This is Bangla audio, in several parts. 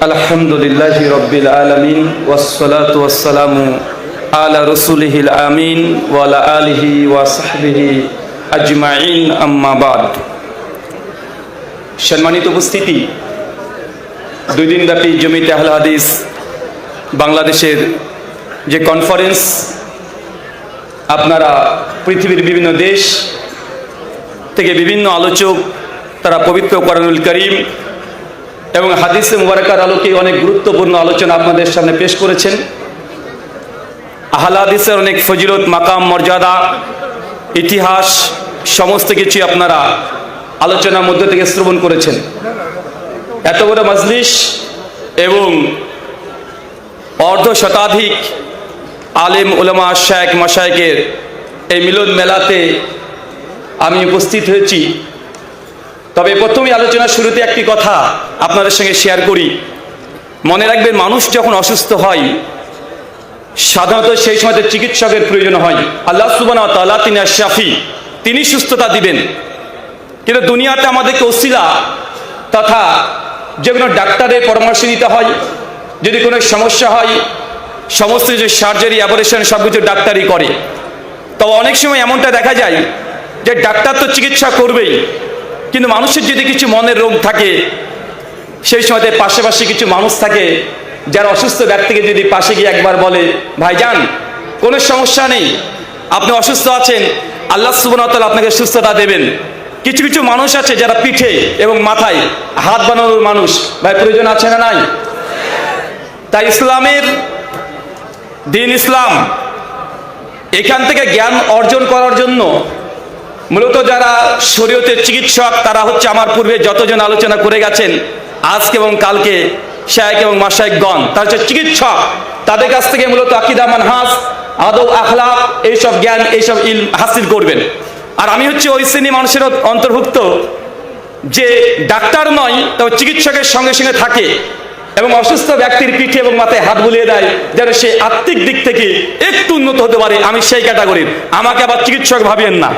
আলহামদুলিল্লাহি রাব্বিল আলামিন ওয়াসসালাতু ওয়াসসালামু আলা রাসূলিহিল আমিন ওয়া আলা আলিহি ওয়া সাহবিহি আজমাইন, আম্মা বাদ। সম্মানিত উপস্থিতি, 2 দিনব্যাপী জমিয়তে আহলে হাদিস বাংলাদেশের যে কনফারেন্স, আপনারা পৃথিবীর বিভিন্ন দেশ থেকে বিভিন্ন আলোচক তারা পবিত্র কোরআনুল কারীম এবং হাদিসে মুবারাকার আলোকে অনেক গুরুত্বপূর্ণ আলোচনা আপনাদের সামনে পেশ করেছেন। আহলে হাদিসের অনেক ফজিলত, মাকাম, মর্যাদা, ইতিহাস সমস্ত কিছু আপনারা আলোচনার মধ্যে থেকে শ্রবণ করেছেন। এত বড় মাজলিস এবং অর্ধ শতাধিক আলেম, উলামা, শায়েখ, মাশায়েখের এই মিলন মেলাতে আমি উপস্থিত হয়েছি। তবে প্রথমেই আলোচনার শুরুতে একটি কথা আপনাদের সঙ্গে শেয়ার করি। মনে রাখবেন, মানুষ যখন অসুস্থ হয় সাধারণত সেই সময় চিকিৎসকের প্রয়োজন হয়। আল্লাহ সুবহানাহু ওয়া তাআলা তিনি আশ-শাফি, তিনি সুস্থতা দিবেন। কিন্তু দুনিয়াতে আমাদেরকে ওসিলা তথা যে কোনো ডাক্তারের পরামর্শ নিতে হয়। যদি কোনো সমস্যা হয়, সমস্ত যে সার্জারি, অপারেশন সব কিছু ডাক্তারই করে। তবে অনেক সময় এমনটা দেখা যায় যে ডাক্তার তো চিকিৎসা করবেই, কিন্তু মানুষের যদি কিছু মনের রোগ থাকে, সেই সময়তে পাশাপাশি কিছু মানুষ থাকে যারা অসুস্থ ব্যক্তিকে যদি পাশে গিয়ে একবার বলে, ভাইজান কোনো সমস্যা নেই, আপনি অসুস্থ আছেন, আল্লাহ সুবহানাহু ওয়া তাআলা আপনাকে সুস্থতা দেবেন। কিছু কিছু মানুষ আছে যারা পিঠে এবং মাথায় হাত বানানোর মানুষ। ভাই, প্রয়োজন আছে না নাই? তাই ইসলামের দিন, ইসলাম এখান থেকে জ্ঞান অর্জন করার জন্য মূলত যারা শরীয়তের চিকিৎসক, তারা হচ্ছে আমার পূর্বে যতজন আলোচনা করে গেছেন, আজকে এবং কালকে শায়েখ এবং মাশায়েখগণ, তারা হচ্ছে চিকিৎসক। তাদের কাছ থেকে মূলত আকীদা, মানহাজ, আদব, আখলাক এইসব জ্ঞান, এইসব ইলম হাসিল করবেন। আর আমি হচ্ছে ওই শ্রেণী মানুষের অন্তর্ভুক্ত যে ডাক্তার নয়, তবে চিকিৎসকের সঙ্গে সঙ্গে থাকে এবং অসুস্থ ব্যক্তির পিঠে এবং মাথায় হাত বুলিয়ে দেয় যেন সে আত্মিক দিক থেকে একটু উন্নত হতে পারে। আমি সেই ক্যাটাগরির, আমাকে আবার চিকিৎসক ভাবিয়েন না।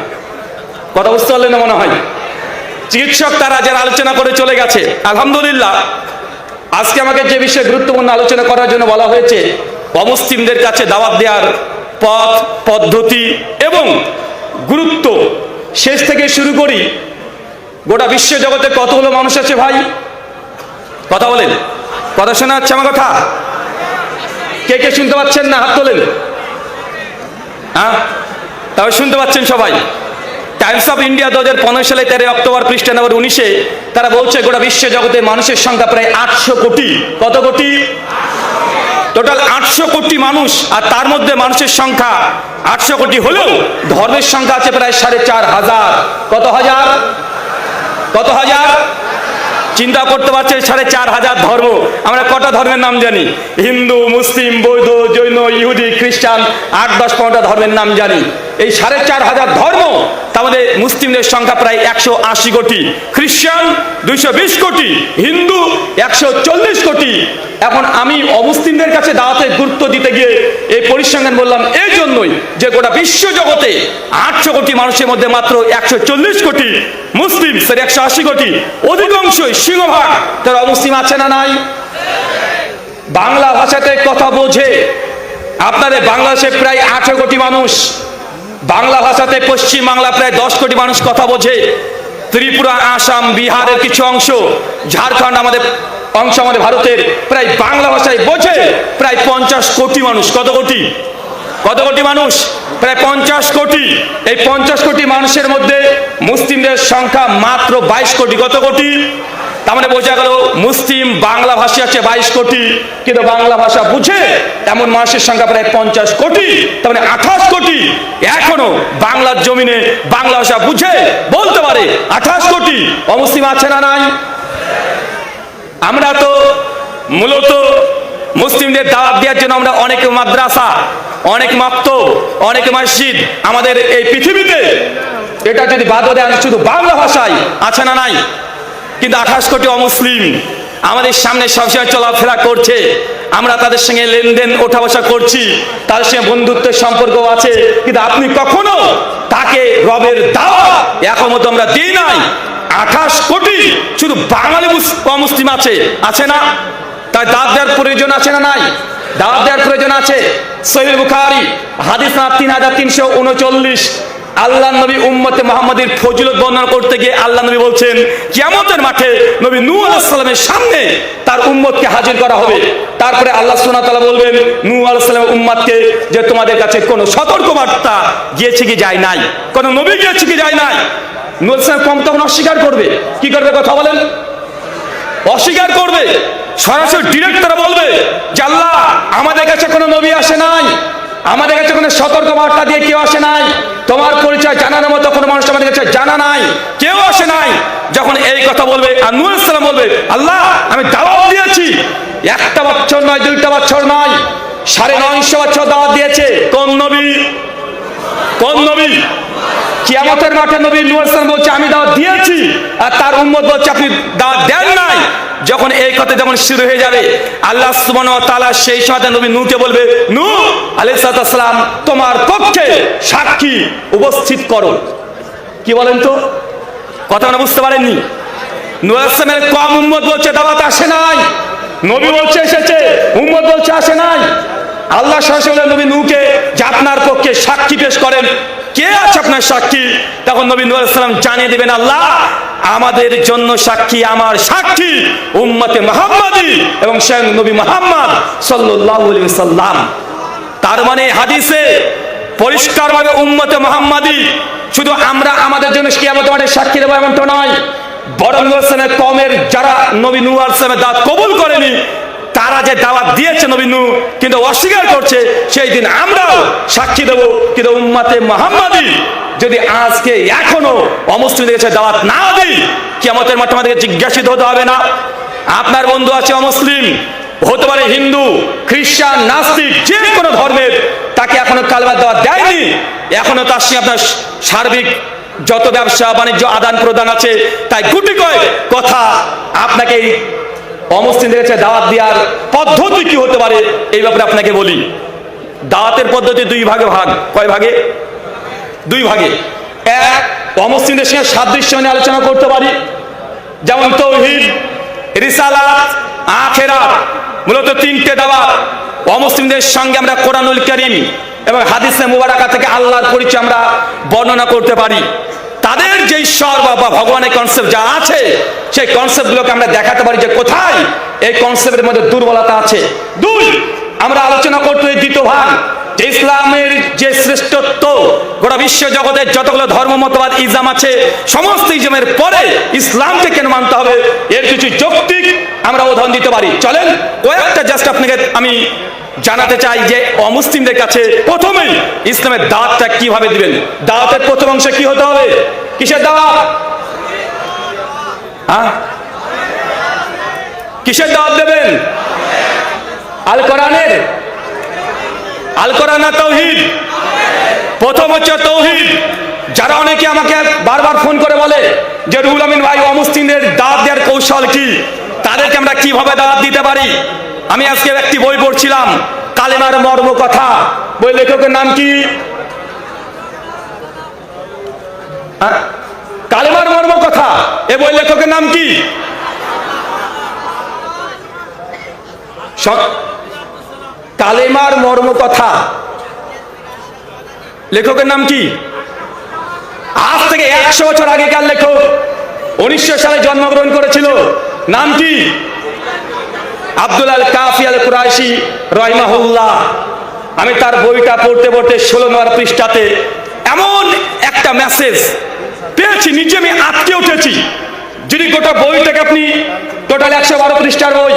কথা বুঝতে পারলেন না মনে হয়? চিকিৎসক তারা যারা আলোচনা করে চলে গেছে। আলহামদুলিল্লাহ, আজকে আমাকে যে বিষয়ে গুরুত্বপূর্ণ আলোচনা করার জন্য বলা হয়েছে, অমুসলিমদের কাছে দাওয়াত দেওয়ার পথ, পদ্ধতি এবং গুরুত্ব। শেষ থেকে শুরু করি। গোটা বিশ্ব জগতে কতগুলো মানুষ আছে ভাই? কথা বলেন, কথা শোনা যাচ্ছে আমার কথা? কে কে শুনতে পাচ্ছেন না? হাত তোলেন। হ্যাঁ, তবে শুনতে পাচ্ছেন সবাই। টাইমস অফ ইন্ডিয়া 2015 সালে 13 অক্টোবর পৃষ্ঠা নম্বর 19-এ তারা বলছে গোটা বিশ্ব জগতে মানুষের সংখ্যা প্রায় 800 কোটি। কত কোটি? টোটাল 800 কোটি মানুষ। আর তার মধ্যে মানুষের সংখ্যা 800 কোটি হলেও ধর্মের সংখ্যা আছে প্রায় 4,500। কত হাজার? কত হাজার? চিন্তা করতে পারছে, 4,500 ধর্ম। আমরা কটা ধর্মের নাম জানি? হিন্দু, মুসলিম, বৌদ্ধ, জৈন, ইহুদি, খ্রিস্টান, 8-10-15টা ধর্মের নাম জানি। এই 4,500 ধর্ম, তার মধ্যে মুসলিমদের সংখ্যা প্রায় 180 কোটি, খ্রিস্টান 220 কোটি, হিন্দু 140 কোটি। এখন আমি অমুসলিমদের কাছে দাওয়াতের গুরুত্ব দিতে গিয়ে এই পরিসংখ্যান বললাম এই জন্যই যে গোটা বিশ্ব জগতে 800 কোটি মানুষের মধ্যে মাত্র 140 কোটি মুসলিম, 180 কোটি, অধিকাংশই সিংহভাগ তারা অমুসলিম। আছে না নাই? বাংলা ভাষাতে কথা বোঝে। আপনাদের বাংলাদেশে প্রায় 18 কোটি মানুষ। বাংলা ভাষাতে পশ্চিম বাংলা প্রায় 10 কোটি মানুষ কথা বোঝে। ত্রিপুরা, আসাম, বিহারের কিছু অংশ, ঝাড়খণ্ড আমাদের অংশ, আমাদের ভারতের প্রায় বাংলা ভাষায় বোঝে প্রায় 50 কোটি মানুষ। কত কোটি? কত কোটি মানুষ? প্রায় 50 কোটি। এই 50 কোটি মানুষের মধ্যে মুসলিমদের সংখ্যা মাত্র 22 কোটি। কত কোটি? তার মানে বোঝা গেল মুসলিম বাংলা ভাষী আছে 22 কোটি, কিন্তু বাংলা ভাষা বুঝে এমন মানুষের সংখ্যা প্রায় 50 কোটি। তার মানে 28 কোটি এখনো বাংলার জমিনে বাংলা ভাষা বুঝে বলতে পারে। 28 কোটি অমুসলিম আছে না নাই? আমরা তো মূলত মুসলিমদের দাওয়াত দেওয়ার জন্য আমরা অনেক মাদ্রাসা, অনেক মাকতব, অনেক মসজিদ আমাদের এই পৃথিবীতে, এটা যদি বাদ দেন শুধু বাংলা ভাষায় আছে না নাই? কিন্তু 28 কোটি অমুসলিম আমাদের সামনে সবসময় চলাফেরা করছে। আমরা তাদের সঙ্গে লেনদেন, ওঠা বসা করছি, তাদের সঙ্গে বন্ধুত্বের সম্পর্ক আছে, কিন্তু আপনি কখনো তাকে রবের দাওয়াত এখনো তো আমরা দিই নাই। 28 কোটি শুধু বাঙালি মুসলিম আছে না? তাই দাওয়াত দেওয়ার প্রয়োজন আছে না নাই? দাওয়াত দেওয়ার প্রয়োজন আছে। সহিহ বুখারী হাদিস নাম্বার 3339, আল্লাহ নবী উম্মতে মুহাম্মাদীর ফজিলত বর্ণনা করতে গিয়ে আল্লাহ নবী বলছেন, কিয়ামতের মাঠে নবী নূহ আলাইহিস সালামের সামনে তার উম্মতকে হাজির করা হবে। তারপরে আল্লাহ সুবহানাহু ওয়া তাআলা বলবেন নূহ আলাইহিস সালামের উম্মতকে যে তোমাদের কাছে কোনো সতর্কবার্তা গিয়েছে কি যায় নাই, কোনো নবী গিয়েছে কি যায় নাই? নূহ আলাইহিস সালাম কম তখন অস্বীকার করবে। কি করবে কথা বলেন? অস্বীকার করবে। সরাসরি ডিরেক্ট তারা বলবে যে আল্লাহ আমাদের কাছে কোনো নবী আসে নাই, আমাদের কাছে কোনো সতর্ক বার্তা দিয়ে কেউ আসে নাই, তোমার পরিচয় জানানোর মতো কোনো মানুষ আমাদের কাছে জানা নাই, কেউ আসে নাই। যখন এই কথা বলবে আর নূহ আলাইহিস সালাম বলবে আল্লাহ আমি দাওয়াত দিয়েছি, একটা বছর নয়, দুইটা বছর নয়, 950 বছর দাওয়াত দিয়েছে। কোন নবী? কোন নবী? কিয়ামতের মাঠে নবী নূহ আলাইহিস সালাম বলছে আমি দাওয়াত দিয়েছি, আর তার উম্মত বলছে আপনি দাওয়াত দেন নাই। যখন এই কথা যখন শুরু হয়ে যাবে, আল্লাহ সুবহানাহু ওয়া তাআলা সেই সময় নবী নূহকে বলবে নূহ আলাইহিস সালাম তোমার পক্ষে সাক্ষী উপস্থিত করো। কি বলেন তো? কথা না বুঝতে পারেননি? নূহ আলাইহিস সালামের কম উম্মত বলছে দাওয়াত আসে নাই, নবী বলছে এসেছে, উম্মত বলছে আসে নাই। আল্লাহ সরাসরি নবী নূহকে যে আপনার পক্ষে সাক্ষী পেশ করেন, কে আছে আপনার সাক্ষী? তখন নবী নূহ আলাইহিস সালাম জানিয়ে দিবেন আল্লাহ আমাদের জন্য সাক্ষী, আমার সাক্ষী উম্মতে মুহাম্মাদী এবং স্বয়ং নবী মুহাম্মদ সাল্লাল্লাহু আলাইহি ওয়াসাল্লাম। তার মানে হাদিসে পরিষ্কারভাবে উম্মতে মুহাম্মাদী শুধু আমরা আমাদের জন্য কিয়ামতের মাঠে সাক্ষী দেব এমনটা নয়, বরং নূহ আলাইহিস সালামের কওমের যারা নবী নূহ আলাইহিস সালামের দাওয়াত কবুল করেনি, তারা যে দাওয়াত দিয়েছে নবী নূহ কিন্তু অস্বীকার করছে, সেই দিন আমরাও সাক্ষী দেব। কিন্তু উম্মতে মুহাম্মাদী যদি আজকে এখনো অমুসলিমদের কাছে দাওয়াত না দিই, কিয়ামতের মাঠে আমাদেরকে জিজ্ঞাসিত হতে হবে না? আপনার বন্ধু আছে অমুসলিম, হতে পারে হিন্দু, খ্রিস্টান, নাস্তিক, যে কোনো ধর্মের, তাকে এখনো কালেমার দাওয়াত দেয়নি, এখনো তার সঙ্গে আপনার সার্বিক যত ব্যবসা বাণিজ্য আদান প্রদান আছে, তাই গুটি কয়েক কথা আপনাকে অমুসলিমদের কাছে দাওয়াত দেওয়ার পদ্ধতি কি হতে পারে এই ব্যাপারে আপনাকে বলি। দাওয়াতের পদ্ধতি দুই ভাগে ভাগ। কয় ভাগে? দুই ভাগে। এক, অমুসলিমদের সঙ্গে সাদৃশ্য নিয়ে আলোচনা করতে পারি, যেমন তাওহীদ, রিসালাত, আখিরাত, মূলত তিনটে দাওয়াত। অমুসলিমদের সঙ্গে আমরা কোরআনুল কারীম এবং হাদিসে মুবারাকা থেকে আল্লাহর পরিচয় আমরা বর্ণনা করতে পারি। তাদের যে ঈশ্বর বা ভগবানের কনসেপ্ট যা আছে, সেই কনসেপ্টগুলোকে আমরা দেখাতে পারি যে কোথায় এই কনসেপ্টের মধ্যে দুর্বলতা আছে। দুই, আমরা আলোচনা করতে এই দ্বিতীয় ভাগ, যে ইসলামের যে শ্রেষ্ঠত্ব, গোটা বিশ্ব জগতের যতগুলো ধর্ম মতবাদ ইসলাম আছে, সমস্ত ইসলামের পরে ইসলামকে কেন মানতে হবে, এর কিছু যৌক্তিক আমরা উদাহরণ দিতে পারি। চলেন কয়েকটা জাস্ট আপনাকে আমি জানাতে চাই যে অমুসলিমদের কাছে প্রথমেই ইসলামের দাওয়াতটা কিভাবে দিবেন। দাওয়াতের প্রথম অংশে কি হতে হবে? কিসের দাওয়াত? কিসের দাওয়াত দেবেন? আল কোরআনের? আল কোরআন না তাওহীদ? প্রথম হচ্ছে তাওহীদ। যারা অনেকে আমাকে বারবার ফোন করে বলে যে রুহুল আমিন ভাই অমুসলিমদের দাওয়াত দেওয়ার কৌশল কি, তাদেরকে আমরা কিভাবে দাওয়াত দিতে পারি। আমি আজকে একটি বই পড়ছিলাম, কালেমার মর্ম কথা। বই লেখকের নাম কি? কালেমার মর্ম কথা, এ বই লেখকের নাম কি? কালেমার মর্ম কথা লেখকের নাম কি? আজ থেকে 100 বছর আগেকার লেখক, 1900 সালে জন্মগ্রহণ করেছিল। নাম কি? আব্দুল আল কাফি আল কুরাইশি রাহিমাহুল্লাহ। আমি তার বইটা পড়তে পড়তে 16 নম্বর পৃষ্ঠাতে এমন একটা মেসেজ পেয়েছি, নিচে আমি আটকে উঠেছি। যদি গোটা বইটাকে আপনি টোটাল 112 পৃষ্ঠার বই,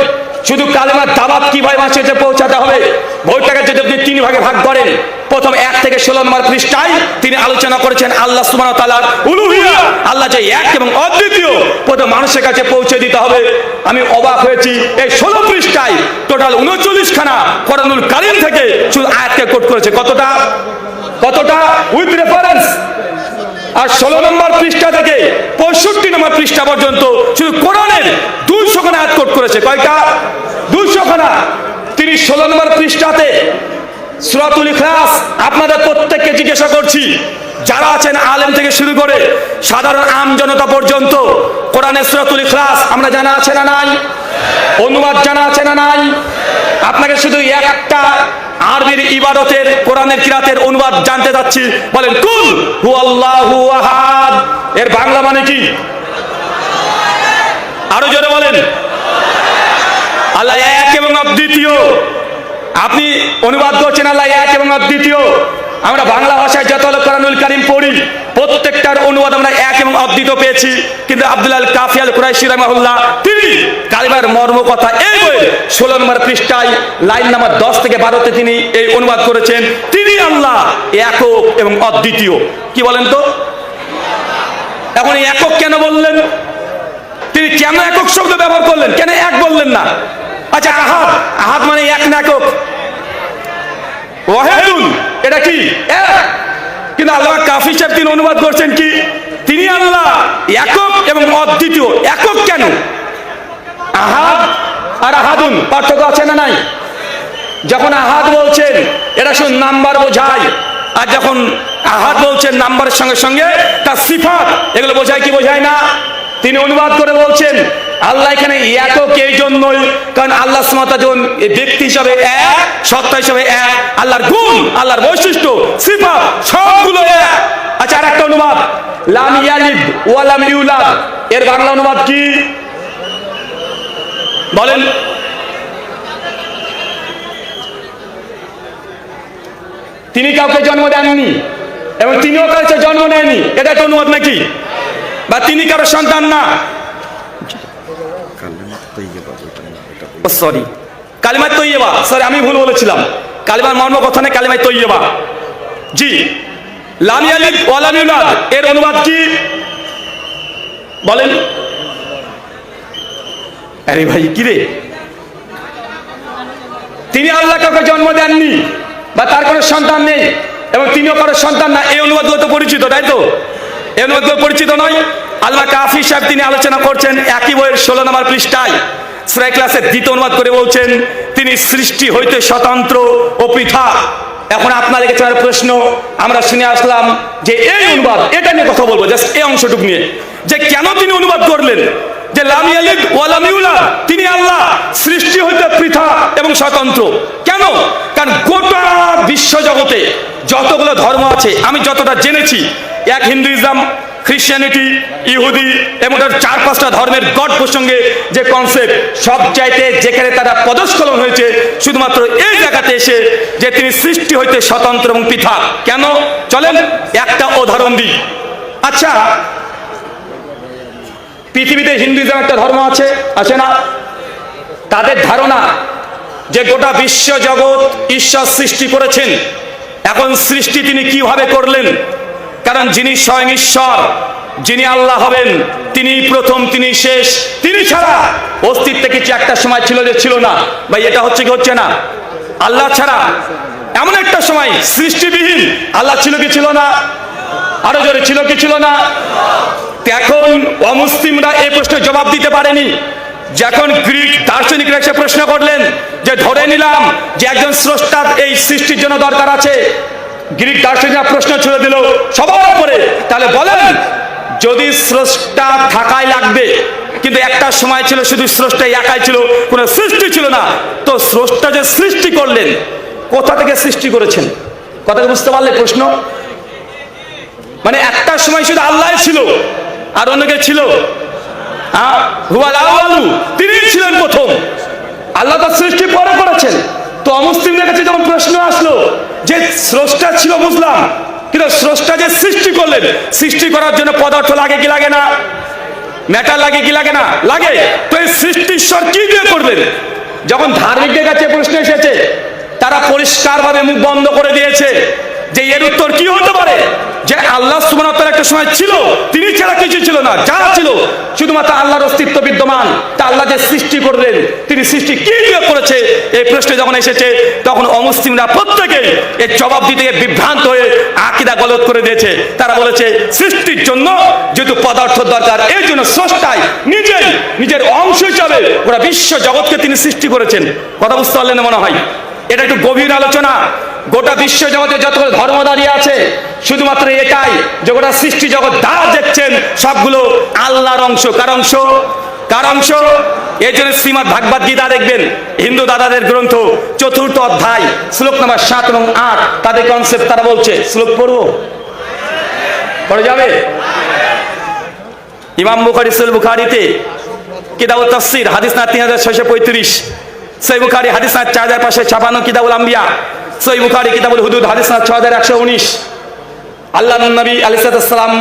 শুধু কালেমার দাওয়াত কিভাবে মানুষের পৌঁছাতে হবে, বইটাকে যদি আপনি 3 ভাগে ভাগ করেন, প্রথম 1 থেকে 16 নম্বর পৃষ্ঠায় তিনি আলোচনা করেছেন আল্লাহ সুবহানাহু ওয়া তাআলার উলুহিয়া, আল্লাহ যে এক এবং অদ্বিতীয়, প্রথম মানুষের কাছে পৌঁছে দিতে হবে। আমি অবাক হয়েছি, এই 16 পৃষ্ঠায় টোটাল 39 খানা কোরআনুল কারীম থেকে শুধু আয়াতকে কোট করেছে। কতটা? কতটা? With reference. আর 16 নম্বর পৃষ্ঠা থেকে 65 নম্বর পৃষ্ঠা পর্যন্ত শুধু কোরআনের 200 খানা আয়াত কোট করেছে। কয়টা? 200 খানা। তিনি 16 নম্বর পৃষ্ঠাতে সূরাতুল ইখলাস, আপনাদের প্রত্যেককে জিজ্ঞাসা করছি, যারা আছেন আলেম থেকে শুরু করে সাধারণ আম জনতা পর্যন্ত, কোরআনের সূরাতুল ইখলাস আমরা জানা আছে না নাই? অনুবাদ জানা আছে না নাই? আপনাকে শুধু একটা আরবির ইবাদতের কোরআনের কিরাতের অনুবাদ জানতে যাচ্ছি। বলেন কুল হুয়াল্লাহু আহাদ, এর বাংলা মানে কি? আরো জোরে বলেন। আল্লাহ এক এবং অদ্বিতীয়। আপনি অনুবাদ করছেন আল্লাহ এক এবং অদ্বিতীয়। আমরা বাংলা ভাষায় যত কোরআনুল কারীম পড়ি প্রত্যেকটার অনুবাদ আমরা এক এবং অদ্বিতীয় পেয়েছি, কিন্তু আব্দুল্লাহ আল কাফি আল কুরাইশি রাহিমাহুল্লাহ তিনি কালিমার মর্ম কথা এই বই 16 নম্বর পৃষ্ঠায় লাইন নাম্বার 10 থেকে 12তে তিনি এই অনুবাদ করেছেন, তিনি আল্লাহ একক এবং অদ্বিতীয়। কি বলেন তো? এখন একক কেন বললেন? তিনি কেন একক শব্দ ব্যবহার করলেন, কেন এক বললেন না? আচ্ছা আহাদ, আহাদ মানে এক না একক? ওয়াহিদুন এটা কি? এক। কিন্তু আল্লাহ কাফি সাহেব তিনি অনুবাদ করছেন কি? তিনি আল্লাহ একক এবং অদ্বিতীয়। একক কেন? আহাদ আর আহাদুন পার্থক্য আছে না নাই? যখন আহাদ বলছেন এটা শুধু নাম্বার বোঝায়, আর যখন আহাদ বলছেন নাম্বারের সঙ্গে সঙ্গে তার সিফাত, এগুলো বোঝায় কি বোঝায় না? তিনি অনুবাদ করে বলছেন আল্লাহ এখানে একক এই জন্যই কারণ আল্লাহ সুবহানাহু ওয়া তাআলা যখন ব্যক্তি হিসাবে এক, সত্তা হিসাবে এক, আল্লাহর গুণ, আল্লাহর বৈশিষ্ট্য, সিফাত সবগুলো এক। আচ্ছা আর একটা অনুবাদ, লাম ইয়ালিদ ওয়া লাম ইউলাদ, এর বাংলা অনুবাদ কি বলেন? তিনি কাউকে জন্ম দেননি এবং তিনিও কাউকে জন্ম নেয়নি, এটা একটা অনুবাদ নাকি? বা তিনি কারো সন্তান না? সরি, কালিমা তৈয়বা, সরি আমি ভুল বলেছিলাম, কালিমার মর্ম কথা নেই, কালিমা তৈয়বা। জি, লাম ইয়ালিদ ওয়া লাম ইউলাদ এর অনুবাদ কি বলেন? আরে ভাই কি রে, তিনি আল্লাহ কাউকে জন্ম দেননি বা তার কোনো সন্তান নেই এবং তিনিও কারো সন্তান না, এই অনুবাদগুলো তো পরিচিত, তাই তো? এই অনুবাদগুলো পরিচিত নয়? আল্লাহ কাফি সাহেব তিনি আলোচনা করছেন একই বইয়ের 16 নম্বর পৃষ্ঠায় সূরা ইখলাসের দ্বিতীয় অনুবাদ করে বলছেন তিনি সৃষ্টি হইতে স্বতন্ত্র ও পৃথক। এখন আপনাদের কাছে প্রশ্ন, আমরা শুনে আসলাম যে এই অনুবাদ, এটা নিয়ে কথা বলবো জাস্ট এই অংশটুকু নিয়ে, যে কেন তিনি অনুবাদ করলেন যে লাম ইয়ালিদ ওয়া লাম ইউলাদ, তিনি আল্লাহ সৃষ্টি হইতে পৃথক এবং স্বতন্ত্র। কেন? কারণ গোটা বিশ্ব জগতে যতগুলো ধর্ম আছে আমি যতটা জেনেছি, এক হিন্দুইজম, খ্রিস্টানিটি, ইহুদি এবং 4-5টা ধর্মের গড প্রসঙ্গে যে কনসেপ্ট, সব চাইতে যেখানে তারা পদস্খলন হয়েছে শুধুমাত্র এই জায়গাতে এসে যে তিনি সৃষ্টি হইতে স্বতন্ত্র এবং পৃথক। কেন? চলেন একটা উদাহরণ দিই। আচ্ছা, পৃথিবীতে হিন্দুইজম একটা ধর্ম আছে, আছে না? তাদের ধারণা যে গোটা বিশ্ব জগৎ ঈশ্বর সৃষ্টি করেছেন। এখন সৃষ্টি তিনি কিভাবে করলেন? কারণ যিনি স্বয়ং ঈশ্বর, যিনি আল্লাহ হবেন, তিনি প্রথম, তিনি শেষ, তিনি ছাড়া অস্তিত্বে কিছু একটা সময় ছিল যে ছিল না। ভাই এটা হচ্ছে কি হচ্ছে না? আল্লাহ ছাড়া এমন একটা সময় সৃষ্টিবিহীন আল্লাহ ছিল কি ছিল না? আরো জোরে, ছিল কি ছিল না? এখন অমুসলিমরা এই প্রশ্নের জবাব দিতে পারেনি। যখন গ্রিক দার্শনিকরা এসে প্রশ্ন করলেন যে ধরে নিলাম যে একজন স্রষ্টা এই সৃষ্টির জন্য দরকার আছে, গ্রিক দার্শনিকরা প্রশ্ন ছুড়ে দিল সবার উপরে, তাহলে বলেন যদি স্রষ্টা থাকাই লাগবে, কিন্তু একটা সময় ছিল শুধু স্রষ্টা একাই ছিল, কোনো সৃষ্টি ছিল না, তো স্রষ্টা যে সৃষ্টি করলেন কোথা থেকে সৃষ্টি করেছেন? কথা বুঝতে পারলে প্রশ্ন? মানে একটা সময় শুধু আল্লাহ ছিল আর অন্যকে ছিল, তিনি ছিলেন প্রথম, আল্লাহ তো সৃষ্টি পরে করেছেন। তো অমুসলিমদের কাছে যখন প্রশ্ন আসলো যে স্রষ্টা ছিল বুঝলাম, কিন্তু স্রষ্টা যে সৃষ্টি করলেন, সৃষ্টি করার জন্য পদার্থ লাগে কি লাগে না? ম্যাটার লাগে কি লাগে না? লাগে। তো এই সৃষ্টি ঈশ্বর কি দিয়ে করবেন? যখন ধার্মিকদের কাছে প্রশ্ন এসেছে তারা পরিষ্কারভাবে মুখ বন্ধ করে দিয়েছে যে এর উত্তর কি হতে পারে, যে আল্লাহ সুবহানাহু ওয়া তাআলা একটা সময় ছিল, তিনি ছাড়া কিছু ছিল না, যা ছিল শুধুমাত্র আল্লাহর অস্তিত্ব বিদ্যমান। তা আল্লাহ যে সৃষ্টি করলেন, তিনি সৃষ্টি কি দিয়ে করেছে, এই প্রশ্ন যখন এসেছে তখন অমুসলিমরা প্রত্যেকে এর জবাব দিতে বিভ্রান্ত হয়ে আকীদা গলত করে দিয়েছে। তারা বলেছে সৃষ্টির জন্য যেহেতু পদার্থ দরকার, এই জন্য স্রষ্টাই নিজের অংশ হিসাবে গোটা বিশ্ব জগৎকে তিনি সৃষ্টি করেছেন। কথা বুঝতে পারলেন মনে হয়? এটা একটু গভীর আলোচনা। গোটা বিশ্ব জগতে যতগুলো ধর্ম দাঁড়িয়ে আছে শুধুমাত্র এটাই যে গোটা সৃষ্টি জগৎ যা দেখছেন সবগুলো আল্লাহর অংশ। কার অংশ? কার অংশ? এই জন্য শ্রীমদ্ ভাগবত গীতা দেখবেন, হিন্দু দাদাদের গ্রন্থ, 4th অধ্যায় শ্লোক নম্বর 7 এবং 8, তাদের কনসেপ্ট তারা বলছে। শ্লোক পড়বো? পড়ে যাবে? ইমাম বুখারী সহিহ বুখারীতে কিতাবুত তাফসীর হাদিস না 3635, সহিহ বুখারী হাদিস না 4556, কিতাবুল আম্বিয়া, সহিহ বুখারী কিতাবুল হুদুদ হাদিস না 6119। আল্লাহর নবী আলাইহিস সালাম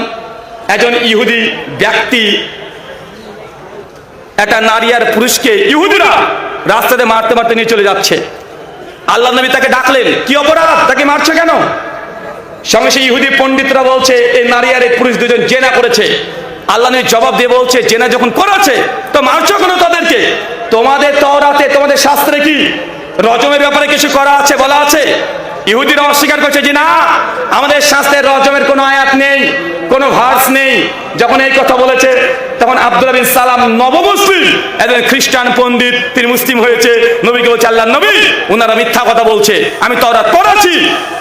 একজন ইহুদি ব্যক্তি একটা নারী আর পুরুষকে ইহুদিরা রাস্তাতে মারতে মারতে নিয়ে চলে যাচ্ছে। আল্লাহর নবী তাকে ডাকলেন, কি অপরাধ, তাকে মারছো কেন? সঙ্গে সেই ইহুদি পণ্ডিতরা বলছে এই নারী আর এই পুরুষ দুজন জেনা করেছে। আল্লাহ নবী জবাব দিয়ে বলছে, জেনা যখন করেছে তো মারছো কেন তাদেরকে? তোমাদের তাওরাতে, তোমাদের শাস্ত্রে কি রজমের ব্যাপারে কিছু করা আছে, বলা আছে? ইহুদিরা অস্বীকার করছে যে না, আমাদের শাস্ত্রে রজমের কোনো আয়াত নেই, কোনো ভার্স নেই। যখন এই কথা বলেছে তখন আব্দুল্লাহ বিন সালাম নবমুসলিম, একজন খ্রিস্টান পণ্ডিত, তিনি মুসলিম হয়েছে, নবীকে বলছে আল্লাহ নবী ওনারা মিথ্যা কথা বলছে, আমি তাওরাত পড়েছি,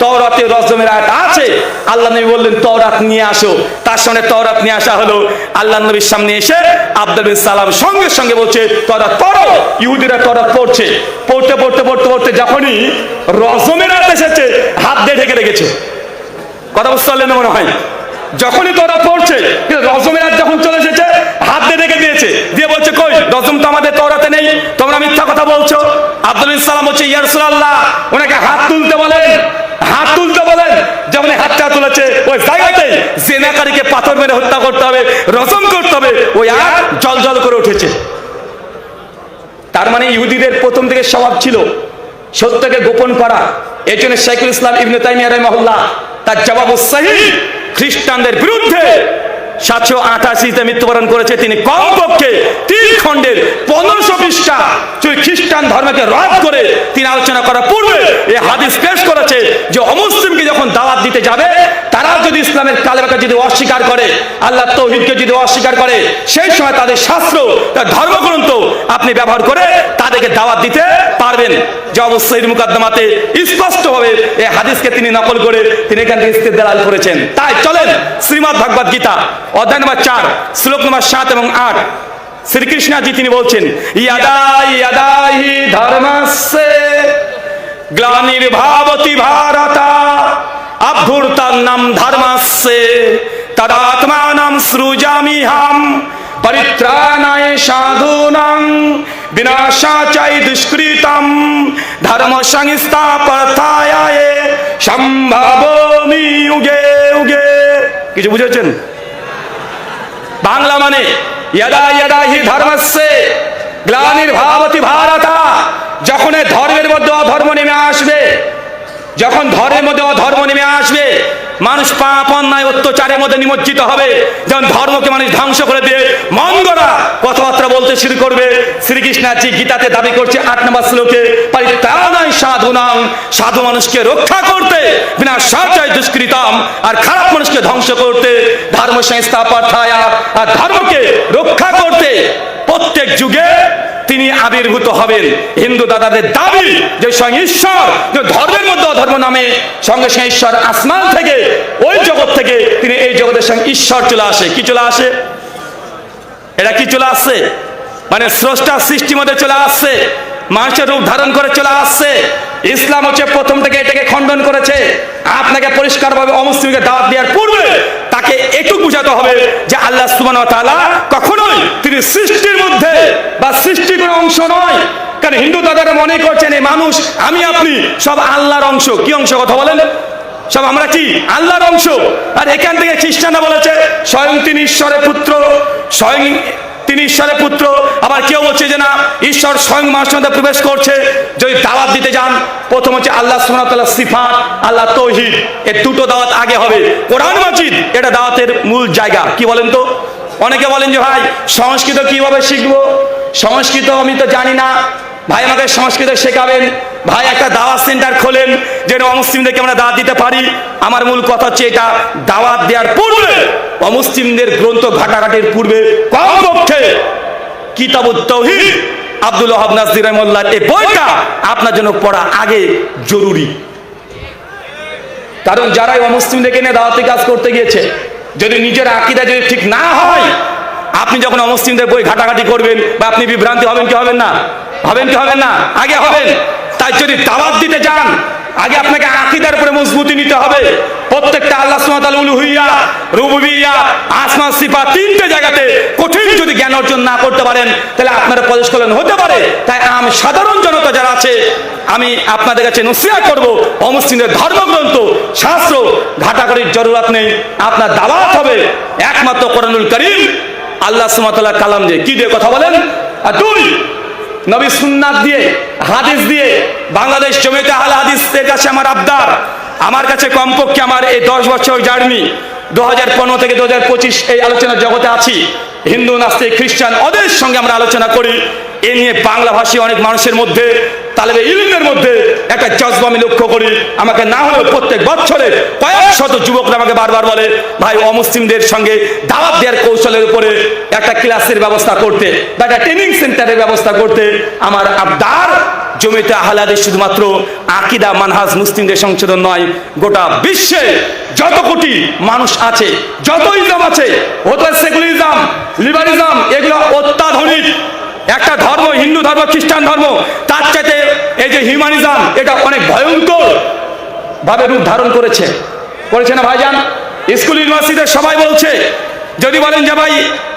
তাওরাতে রজমের আয়াত আছে। আল্লাহ নবী বললেন তাওরাত নিয়ে আসো। তার সামনে তাওরাত নিয়ে আসা হলো। আল্লাহ নবীর সামনে এসে আব্দুল্লাহ বিন সালাম সঙ্গে সঙ্গে বলছে তাওরাত পড়ো। ইহুদিরা তাওরাত পড়ছে, পড়তে পড়তে পড়তে পড়তে যখনই রজমের আয়াত এসেছে হাত দিয়ে ঢেকে রেখেছে। কথা বুঝতে পারলেন মনে হয়? যখনই তোরা পড়ছে, রজমের আয়াত যখন চলে এসেছে হাত দিয়ে রেখে দিয়েছে, দিয়ে বলছে কই রজম তো আমাদের তাওরাতে নেই, তোমরা মিথ্যা কথা বলছো। আব্দুল সালাম বলছে ইয়া রাসূলুল্লাহ, ওনাকে হাত তুলতে বলেন, হাত তুলতে বলেন। যখন হাতটা তুলেছে ওই জায়গাতেই জেনাকারীকে পাথর মেরে হত্যা করতে হবে, রজম করতে হবে, ওই আয়াত জল জল করে উঠেছে। তার মানে ইহুদিদের প্রথম থেকে স্বভাব ছিল সত্যকে গোপন করা। এই জন্য শাইখুল ইসলাম ইবনে তাইমিয়া রাহিমাহুল্লাহ তার জবাবুস সহিহ খ্রিস্টানদের বিরুদ্ধে 788তে মৃত্যুবরণ করেছে। তিনি কমপক্ষে 3 খণ্ডের 1500 পৃষ্ঠা খ্রিস্টান ধর্মকে রদ করে তিনি আলোচনা করার পূর্বে এই হাদিস পেশ করেছে যে অমুসলিমকে যখন দাওয়াত দিতে যাবে, তারা যদি ইসলামের কালেমাকে যদি অস্বীকার করে, আল্লাহ তাওহীদকে যদি অস্বীকার করে, সেই সময় তাদের শাস্ত্র, তার ধর্মগ্রন্থ আপনি ব্যবহার করে তাদেরকে দাওয়াত দিতে পারবেন। জওয়াবুস সহিহ মুকদ্দমাতে স্পষ্টভাবে এই হাদিসকে তিনি নকল করে তিনি এখান থেকে ইস্তেদলাল করেছেন। তাই চলেন শ্রীমদ্ ভাগবত গীতা অধ্যায় নম্বর 4 শ্লোক নম্বর 7 এবং 8, শ্রীকৃষ্ণজি তিনি বলছেন ইয়াদা ইয়াদাহি ধর্মস্যে গ্লানির্ভাবতি ভারতা অভ্যুত্থানম ধর্মস্যে তদাত্মানম সৃজামিহাম পরিত্রাণায় সাধূনাং বিনাশাচাই দুষ্কৃতম ধর্ম সংস্থাপনায় সম্ভাবমি যুগে যুগে। কিছু বুঝেছেন? বাংলা মানে ইয়াদা ইয়াদাহি ধর্মস্যে গ্লানির্ভাবতি ভারতা, যখন ধর্মের মধ্যে অধর্ম নেমে আসবে, যখন ধর্মের মধ্যে অধর্ম নেমে আসবে, মানুষ পাপ অন্যায় অত্যাচারের মধ্যে নিমজ্জিত হবে, যখন ধর্মকে মানুষ ধ্বংস করে দিয়ে মঙ্গলা কথাবার্তা বলতে শুরু করবে। শ্রীকৃষ্ণজি গীতাতে দাবি করছে 8 নম্বর শ্লোকে পরিত্রাণায় সাধূনাং, সাধু মানুষকে রক্ষা করতে, বিনাশাচায় দুষ্কৃতম, আর খারাপ মানুষকে ধ্বংস করতে, ধর্ম সংস্থাপনায়, আর ধর্মকে রক্ষা করতে প্রত্যেক যুগে তিনি আবির্ভূত হবেন। হিন্দু দাদাদের দাবি যে স্বয়ং ঈশ্বর, যে ধর্মের মধ্যে অধর্ম নামে সঙ্গে সঙ্গে ঈশ্বর আসমান থেকে, ওই জগৎ থেকে তিনি এই জগতের সঙ্গে ঈশ্বর চলে আসে। কি চলে আসে? এটা কি চলে আসছে? মানে স্রষ্টা সৃষ্টির মধ্যে চলে আসছে, মানুষের রূপ ধারণ করে চলে আসছে। ইসলাম হচ্ছে প্রথম থেকে এটাকে খণ্ডন করেছে। আপনাকে পরিষ্কারভাবে অমুসলিমকে দাওয়াত দেওয়ার পূর্বে তাকে একটু বুঝাতে হবে যে আল্লাহ সুবহানাহু ওয়া তাআলা কখনোই তিনি সৃষ্টির মধ্যে বা সৃষ্টির কোনো অংশ নয়। কারণ হিন্দু দাদারা মনে করছেন এই মানুষ, আমি আপনি সব আল্লাহর অংশ। কি অংশ? কথা বলেন। সব আমরা কি আল্লাহর অংশ? আর এখান থেকে খ্রিস্টানরা বলেছে স্বয়ং তিনি ঈশ্বরের পুত্র, স্বয়ং তিনি ঈশ্বরের পুত্র। আবার কেউ বলছে যে না, ঈশ্বর স্বয়ং মানুষের মধ্যে প্রবেশ করছে। যদি দাওয়াত দিতে যান, প্রথম হচ্ছে আল্লাহ সুবহানাহু ওয়া তাআলার সিফাত, আল্লাহ তাওহীদ, এই দুটো দাওয়াত আগে হবে। কোরআন মাজিদ এটা দাওয়াতের মূল জায়গা। কি বলেন তো? অনেকে বলেন যে ভাই সংস্কৃত কিভাবে শিখবো, সংস্কৃত আমি তো জানি না, ভাই আমাকে সংস্কৃত শেখাবেন। ভাই একটা দাওয়াত সেন্টার খোলেন যেন অমুসলিমদেরকে আমরা দাওয়াত দিতে পারি। আমার মূল কথা হচ্ছে এটা, দাওয়াত দেওয়ার পূর্বে অমুসলিমদের গ্রন্থ ঘাটাঘাটির পূর্বে কমপক্ষে কিতাবুত তাওহীদ আব্দুল ওয়াহাব নাজরী রাহিমাহুল্লাহর এই বইটা আপনার জন্য পড়া আগে জরুরি। কারণ যারা অমুসলিমদেরকে নিয়ে দাওয়াতি কাজ করতে গিয়েছে, যদি নিজের আকীদা যদি ঠিক না হয়, আপনি যখন অমুসলিমদের বই ঘাটাঘাটি করবেন বা আপনি বিভ্রান্তি হবেন কি হবেন না? হবেন কি হবেন না? আগে হবেন। তাই যদি দাওয়াত দিতে যান, আগে আপনাকে আকীদার উপরে মজবুতি নিতে হবে। প্রত্যেকটা আল্লাহ সুবহানাহু ওয়া তাআলা উলুহিয়্যা, রুবুবিয়্যা, আসমা সিফাত তিনটে জায়গাতে কঠিন যদি জ্ঞান অর্জন না করতে পারেন, তাহলে আপনার পদস্খলন হতে পারে। তাই সাধারণ জনতা যারা আছে, আমি আপনাদের কাছে নসিহত করব, অমুসলিমদের ধর্মগ্রন্থ শাস্ত্র ঘাটাঘাটির জরুরত নেই। আপনার দাওয়াত হবে একমাত্র কোরআনুল কারীম, আল্লাহ সুবহানাহু ওয়া তাআলার কালাম দিয়ে। কি দিয়ে কথা বলেন? আর দুই, নবী সুন্নাত দিয়ে, হাদিস দিয়ে। বাংলাদেশ জমিয়তে আহলে হাদিসের কাছে আমার আবদার, আমার কাছে কমপক্ষে আমার এই 10 বছর জার্নি, 2015 থেকে 2025 এই আলোচনার জগতে আছি। হিন্দু, নাস্তিক, খ্রিস্টান ওদের সঙ্গে আমরা আলোচনা করি। এ নিয়ে বাংলাভাষী অনেক মানুষের মধ্যে, তালেবে ইলমের মধ্যে একটা জজবা আমি লক্ষ্য করি। আমাকে না হলেও প্রত্যেক বছরে কয়েক শত যুবকরা আমাকে বারবার বলে, ভাই অমুসলিমদের সঙ্গে দাওয়াত দেওয়ার কৌশলের উপরে একটা ক্লাসের ব্যবস্থা করতে বা একটা ট্রেনিং সেন্টারের ব্যবস্থা করতে। আমার আবদার, জমিয়তে আহলে হাদিস শুধুমাত্র আকীদা মানহাজ মুসলিমদের সংশোধন নয়, গোটা বিশ্বে যত কোটি মানুষ আছে, যত ইসলাম আছে, হতে সেকুলারিজম, লিবারিজম, এগুলো অত্যাধুনিক একটা ধর্ম, হিন্দু ধর্ম, খ্রিস্টান ধর্ম, তার চাইতে এই যে হিউম্যানিজম, এটা অনেক ভয়ঙ্কর ভাবে রূপ ধারণ করেছে না ভাইজান? স্কুল ইউনিভার্সিটিতে সবাই বলছে, যদি বলেন যে ভাই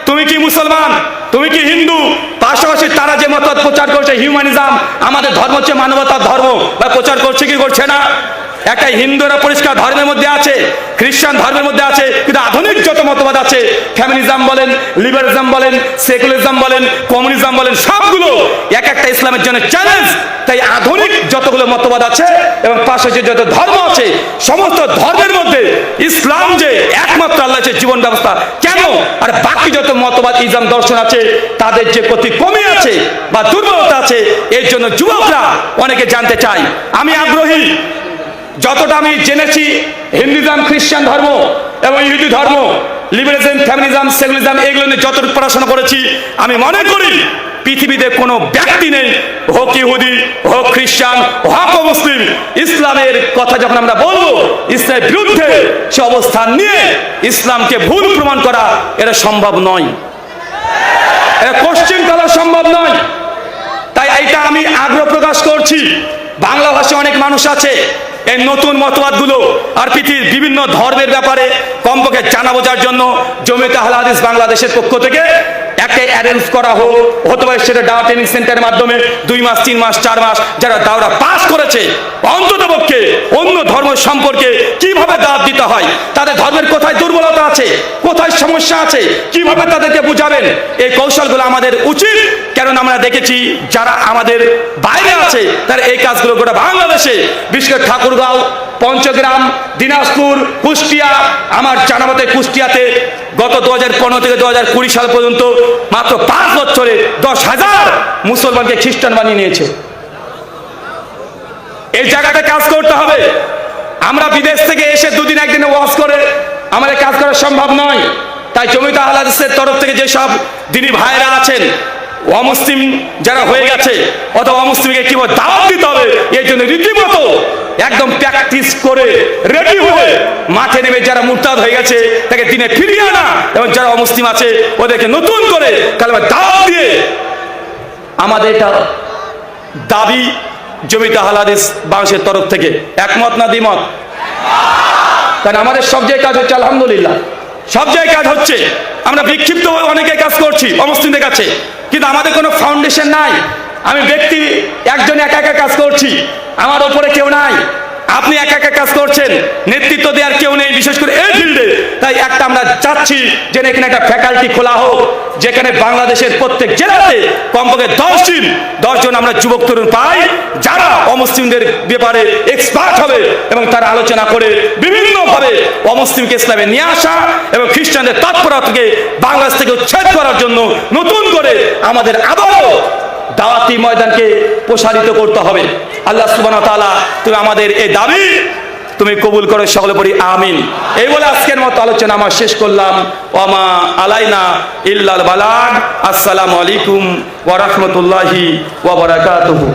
তুমি কি মুসলমান, তুমি কি হিন্দু, পাশাপাশি তারা যে মত প্রচার করছে হিউম্যানিজম, আমাদের ধর্ম হচ্ছে মানবতার ধর্ম, বা প্রচার করছে কি করছে না? একটা হিন্দুরা পরিষ্কার ধর্মের মধ্যে আছে, খ্রিস্টান ধর্মের মধ্যে আছে, কিন্তু আধুনিক যত মতবাদ আছে, ফ্যামিলিজম বলেন, লিবারিজম বলেন, সেকুলারিজম বলেন, কমিউনিজম বলেন, সবগুলো এক একটা ইসলামের জন্য চ্যালেঞ্জ। তাই আধুনিক যতগুলো মতবাদ আছে এবং পাশাপাশি যত ধর্ম আছে, সমস্ত ধর্মের মধ্যে ইসলাম যে একমাত্র আল্লাহ যে জীবন ব্যবস্থা, কেন আর বাকি যত মতবাদ ইসলাম দর্শন আছে তাদের যে প্রতি কমে আছে বা দুর্বলতা আছে, এর জন্য যুবকরা অনেকে জানতে চায়। আমি আগ্রহী, যতটা আমি জেনেছি হিন্দুইজম, খ্রিস্টান ধর্ম এবং ইহুদি ধর্ম, লিবারেশন, ফ্যামিলিজম, সেকুলারিজম, এগুলো নিয়ে যতটুকু পড়াশোনা করেছি, আমি মনে করি পৃথিবীতে কোনো ব্যক্তি নেই, হোক ইহুদি, হোক খ্রিস্টান, হোক মুসলিম, ইসলামের কথা যখন আমরা বলবো, ইসলামের বিরুদ্ধে সে অবস্থান নিয়ে ইসলামকে ভুল প্রমাণ করা এটা সম্ভব নয়, এটা কোশ্চেন করা সম্ভব নয়। তাই এইটা আমি আগ্রহ প্রকাশ করছি। বাংলা ভাষায় অনেক মানুষ আছে, এই নতুন মতবাদগুলো আর পৃথিবীর বিভিন্ন ধর্মের ব্যাপারে কমপক্ষে জানা বোঝার জন্য জমিয়তে আহলে হাদিস বাংলাদেশের পক্ষ থেকে একটা অ্যারেঞ্জ করা হোক, হতে পারে সেটা দাওয়া ট্রেনিং সেন্টারের মাধ্যমে 2 মাস, 3 মাস, 4 মাস যারা দাওরা পাস করেছে, অন্ততপক্ষে অন্য ধর্ম সম্পর্কে কিভাবে দাওয়াত দিতে হয়, তাদের ধর্মের কোথায় দুর্বলতা আছে, কোথায় সমস্যা আছে, কিভাবে তাদেরকে বুঝাবেন, এই কৌশলগুলো আমাদের উচিত। কারণ আমরা দেখেছি যারা আমাদের বাইরে আছে তারা এই কাজগুলো গোটা বাংলাদেশে, বিশেষ করে ঠাকুরগাঁও, পঞ্চগ্রাম, দিনাজপুর, কুষ্টিয়া, আমার জানা মতে কুষ্টিয়াতে গত 2015 থেকে 2020 সাল পর্যন্ত মাত্র 5 বছরে 10,000 মুসলমানকে খ্রিস্টান বানিয়ে নিয়েছে। এই জায়গাটা কাজ করতে হবে। আমরা বিদেশ থেকে এসে 2 দিন 1 দিনে ওয়াজ করে আমাদের কাজ করা সম্ভব নয়। তাই জমিয়তে আহলে হাদিসের তরফ থেকে যেসব দিনী ভাইরা আছেন, অমুসলিম যারা হয়ে গেছে অথবা অমুসলিমকে কিভাবে দাওয়াত দিতে হবে, এই জন্য রীতিমতো একদম প্র্যাকটিস করে রেডি হয়ে মাঠে নেমে যারা মুরতাদ হয়ে গেছে তাকে দিনে ফিরিয়ে আনা, এবং যারা অমুসলিম আছে ওদেরকে নতুন করে কালেমা দাওয়াত দিয়ে, আমাদের এটা দাবি জমিয়তে আহলে হাদিস বাংলাদেশের তরফ থেকে। একমত না দ্বিমত? কারণ আমাদের সব জায়গায় কাজ হচ্ছে, আলহামদুলিল্লাহ সব জায়গায় কাজ হচ্ছে। আমরা বিক্ষিপ্ত অনেকে কাজ করছি অমুসলিমদের কাছে, কিন্তু আমাদের কোনো ফাউন্ডেশন নাই। আমি ব্যক্তি একজন একা একা কাজ করছি, আমার ওপরে কেউ নাই। আপনি একা একা কাজ করছেন, নেতৃত্ব দেওয়ার কেউ নেই, বিশেষ করে এই ফিল্ডে। তাই একটা আমরা চাচ্ছি যে এখানে একটা ফ্যাকাল্টি খোলা হোক, যেখানে বাংলাদেশের প্রত্যেক জেলাতে কমপক্ষে 10 জন আমরা যুবক তরুণ পাই, যারা অমুসলিমদের ব্যাপারে এক্সপার্ট হবে এবং তারা আলোচনা করে বিভিন্নভাবে অমুসলিমকে ইসলামে নিয়ে আসা এবং খ্রিস্টানদের তৎপরতাকে বাংলাদেশ থেকে উচ্ছেদ করার জন্য নতুন করে আমাদের আবারও দাওয়াতি ময়দানকে প্রসারিত করতে হবে। আল্লাহ সুবহানাহু ওয়া তাআলা তুমি আমাদের এই দাবি তুমি কবুল করো, সকলে পড়ি আমিন। এই বলে আজকের মতো আলোচনা আমার শেষ করলাম। ওয়ামা আলাইনা ইল্লাল বালাগ। আসসালামু আলাইকুম ওয়া রাহমাতুল্লাহি ওয়া বারাকাতুহু।